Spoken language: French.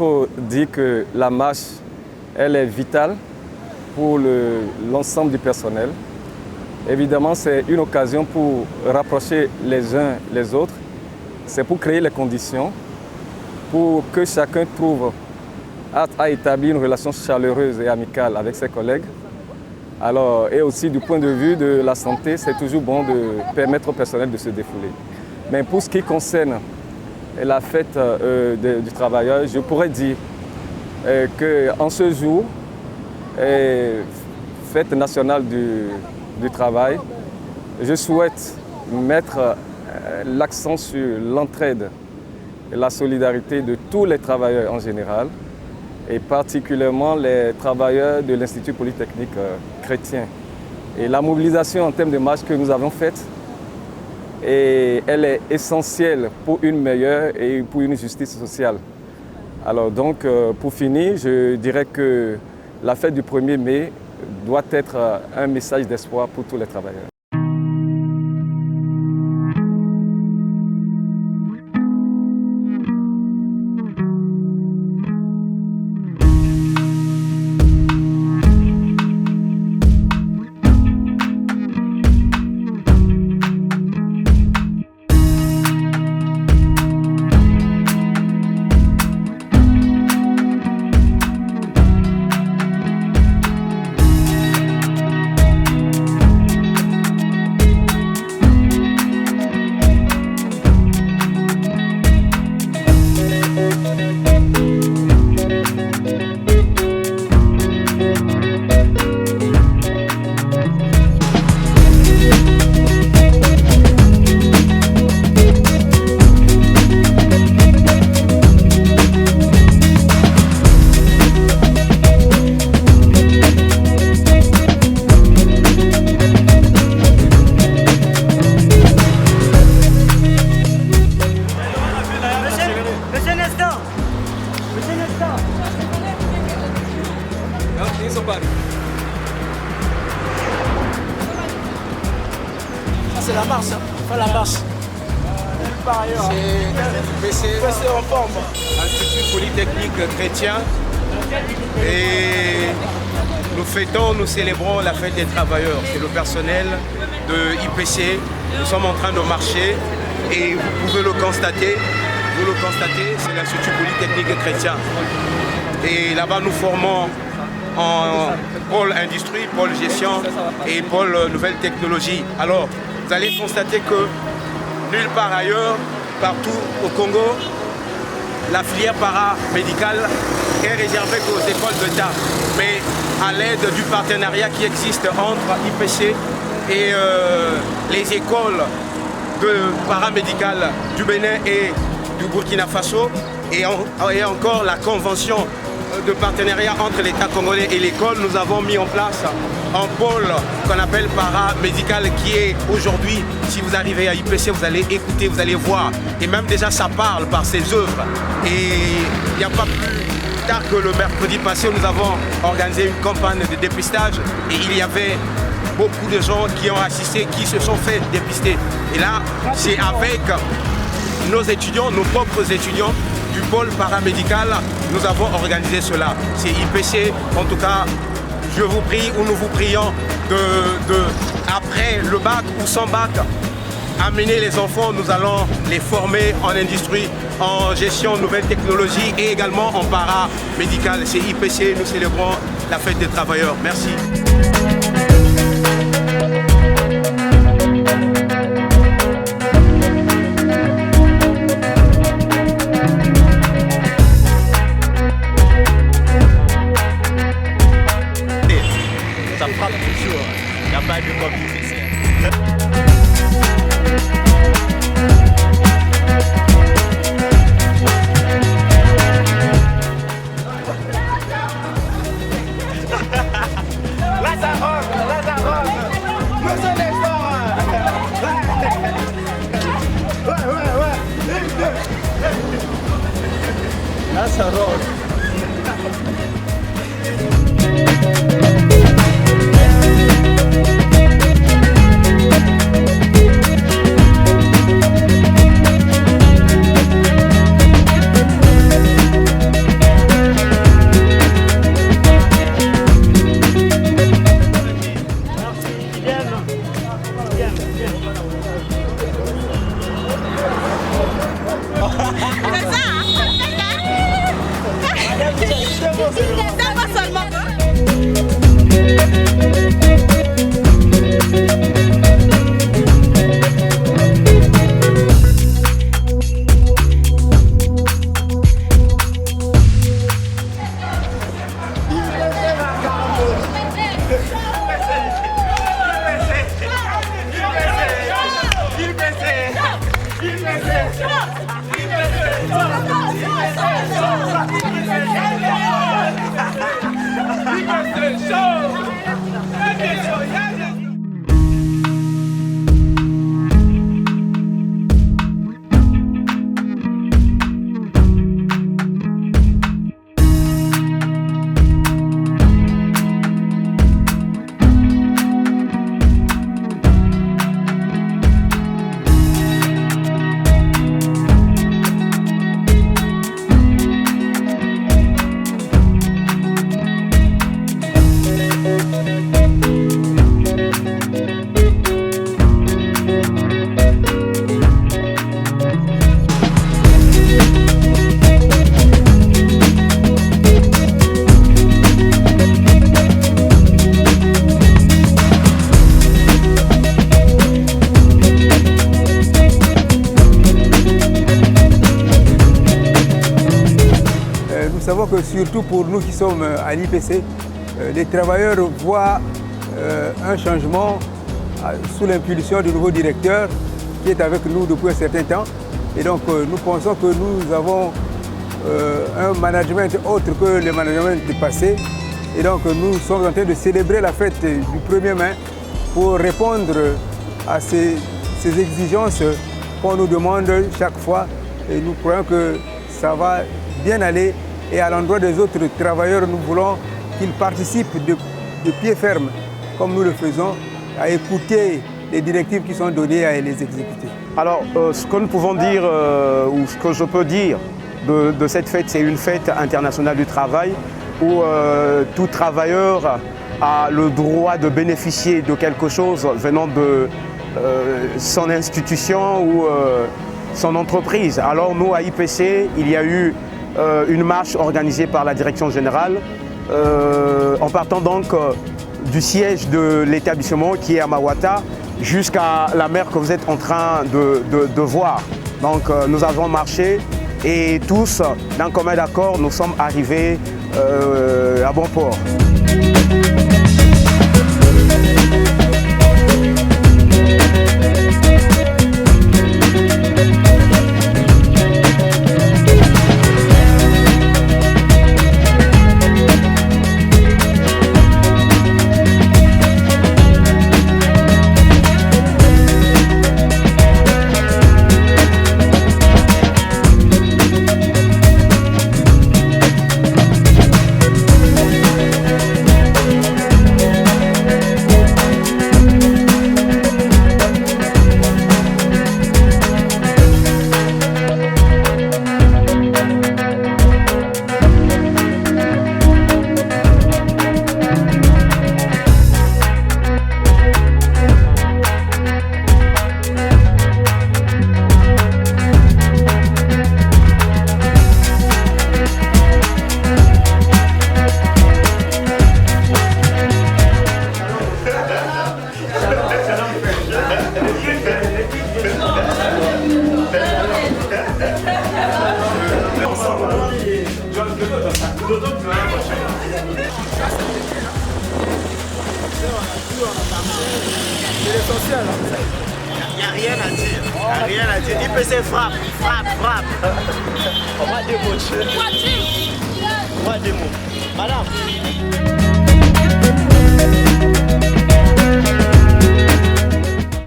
faut dire que la marche, elle est vitale pour l'ensemble du personnel. Évidemment, c'est une occasion pour rapprocher les uns les autres. C'est pour créer les conditions pour que chacun trouve à établir une relation chaleureuse et amicale avec ses collègues. Alors, et aussi du point de vue de la santé, c'est toujours bon de permettre au personnel de se défouler. Mais pour ce qui concerne la fête du travailleur, je pourrais dire qu'en ce jour, fête nationale du travail, je souhaite mettre l'accent sur l'entraide et la solidarité de tous les travailleurs en général, et particulièrement les travailleurs de l'Institut Polytechnique chrétien. Et la mobilisation en termes de marche que nous avons faite, elle est essentielle pour une meilleure et pour une justice sociale. Alors donc, pour finir, je dirais que la fête du 1er mai doit être un message d'espoir pour tous les travailleurs. C'est la marche, pas la marche. Par ailleurs, c'est en forme. Institut Polytechnique chrétien. Et nous fêtons, nous célébrons la fête des travailleurs. C'est le personnel de IPC. Nous sommes en train de marcher et vous pouvez le constater. Vous le constatez, c'est l'Institut Polytechnique chrétien. Et là-bas, nous formons en pôle industrie, pôle gestion et pôle nouvelles technologies. Alors, vous allez constater que nulle part ailleurs, partout au Congo, la filière paramédicale est réservée qu'aux écoles d'État. Mais à l'aide du partenariat qui existe entre IPC et les écoles paramédicales du Bénin et du Burkina Faso, et encore la convention de partenariat entre l'État congolais et l'école, nous avons mis en place un pôle qu'on appelle paramédical qui est aujourd'hui, si vous arrivez à IPC, vous allez écouter, vous allez voir. Et même déjà ça parle par ses œuvres. Et il n'y a pas plus tard que le mercredi passé, nous avons organisé une campagne de dépistage et il y avait beaucoup de gens qui ont assisté, qui se sont fait dépister. Et là, c'est avec nos étudiants, nos propres étudiants du pôle paramédical, nous avons organisé cela. C'est IPC, en tout cas, je vous prie ou nous vous prions après le bac ou sans bac, amener les enfants, nous allons les former en industrie, en gestion, nouvelles technologies et également en paramédical. C'est IPC, nous célébrons la fête des travailleurs. Merci. Ça frappe toujours, il n'y a pas de compliqué. Là ça rock. Monsieur Nestor. Ouais. Là ça rock. Nous savons que surtout pour nous qui sommes à l'IPC, les travailleurs voient un changement sous l'impulsion du nouveau directeur qui est avec nous depuis un certain temps. Et donc nous pensons que nous avons un management autre que le management passé. Et donc nous sommes en train de célébrer la fête du 1er mai pour répondre à ces exigences qu'on nous demande chaque fois. Et nous croyons que ça va bien aller. Et à l'endroit des autres travailleurs, nous voulons qu'ils participent de pied ferme, comme nous le faisons, à écouter les directives qui sont données et à les exécuter. Alors, ce que nous pouvons dire, ou ce que je peux dire de cette fête, c'est une fête internationale du travail où tout travailleur a le droit de bénéficier de quelque chose venant de son institution ou son entreprise. Alors nous, à IPC, il y a eu une marche organisée par la direction générale en partant donc du siège de l'établissement qui est à Mawata jusqu'à la mer que vous êtes en train de voir. Donc nous avons marché et tous, d'un commun accord, nous sommes arrivés à bon port. Il n'y a rien à dire. Il n'y a rien à dire. IPC frappe, frappe, frappe. On va débaucher. On va démo. Madame.